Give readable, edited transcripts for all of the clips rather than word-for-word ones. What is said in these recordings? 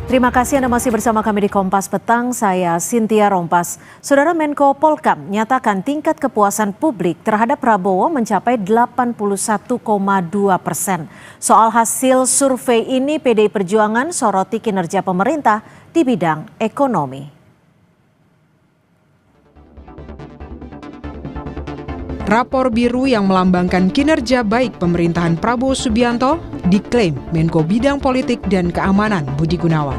Terima kasih Anda masih bersama kami di Kompas Petang, saya Cynthia Rompas. Saudara Menko Polhukam nyatakan tingkat kepuasan publik terhadap Prabowo mencapai 81,2%. Soal hasil survei ini PDI Perjuangan soroti kinerja pemerintah di bidang ekonomi. Rapor biru yang melambangkan kinerja baik pemerintahan Prabowo Subianto diklaim Menko Bidang Politik dan Keamanan Budi Gunawan.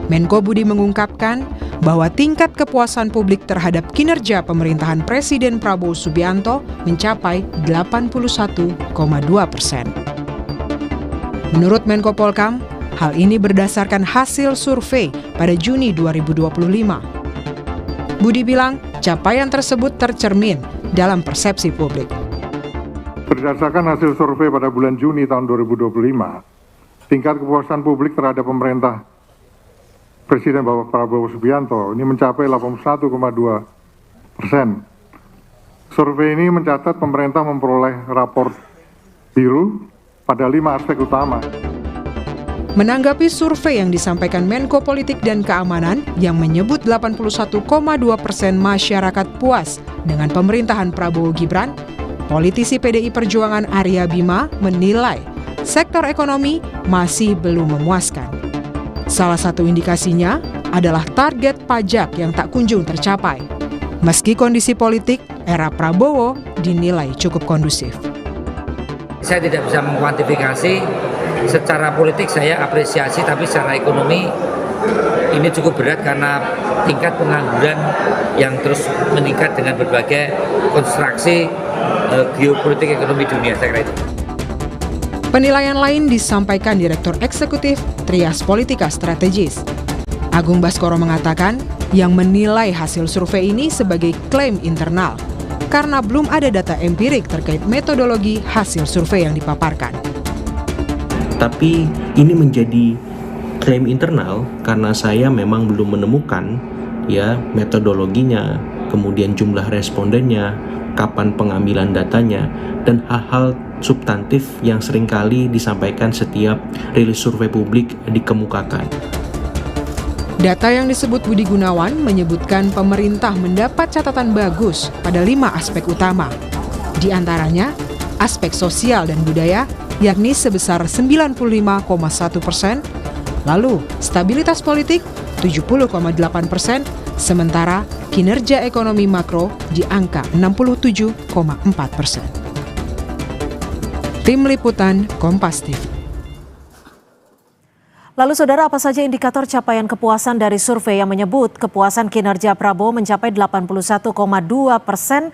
Menko Budi mengungkapkan bahwa tingkat kepuasan publik terhadap kinerja pemerintahan Presiden Prabowo Subianto mencapai 81,2%. Menurut Menko Polhukam, hal ini berdasarkan hasil survei pada Juni 2025. Budi bilang capaian tersebut tercermin dalam persepsi publik. Berdasarkan hasil survei pada bulan Juni tahun 2025, tingkat kepuasan publik terhadap pemerintah Presiden Bapak Prabowo Subianto ini mencapai 81,2%. Survei ini mencatat pemerintah memperoleh rapor biru pada 5 aspek utama. Menanggapi survei yang disampaikan Menko Politik dan Keamanan yang menyebut 81,2% masyarakat puas dengan pemerintahan Prabowo Gibran, politisi PDI Perjuangan Arya Bima menilai sektor ekonomi masih belum memuaskan. Salah satu indikasinya adalah target pajak yang tak kunjung tercapai. Meski kondisi politik era Prabowo dinilai cukup kondusif. Saya tidak bisa mengkuantifikasi. Secara politik saya apresiasi, tapi secara ekonomi ini cukup berat karena tingkat pengangguran yang terus meningkat dengan berbagai konstruksi geopolitik ekonomi dunia, saya kira itu. Penilaian lain disampaikan Direktur Eksekutif Trias Politika Strategis. Agung Baskoro mengatakan yang menilai hasil survei ini sebagai klaim internal karena belum ada data empirik terkait metodologi hasil survei yang dipaparkan. Tapi ini menjadi klaim internal karena saya memang belum menemukan metodologinya, kemudian jumlah respondennya, kapan pengambilan datanya, dan hal-hal substantif yang seringkali disampaikan setiap rilis survei publik dikemukakan. Data yang disebut Budi Gunawan menyebutkan pemerintah mendapat catatan bagus pada 5 aspek utama. Di antaranya, aspek sosial dan budaya, yakni sebesar 95,1%, lalu stabilitas politik 70,8%, sementara kinerja ekonomi makro di angka 67,4%. Tim Liputan Kompas TV. Lalu saudara, apa saja indikator capaian kepuasan dari survei yang menyebut kepuasan kinerja Prabowo mencapai 81,2%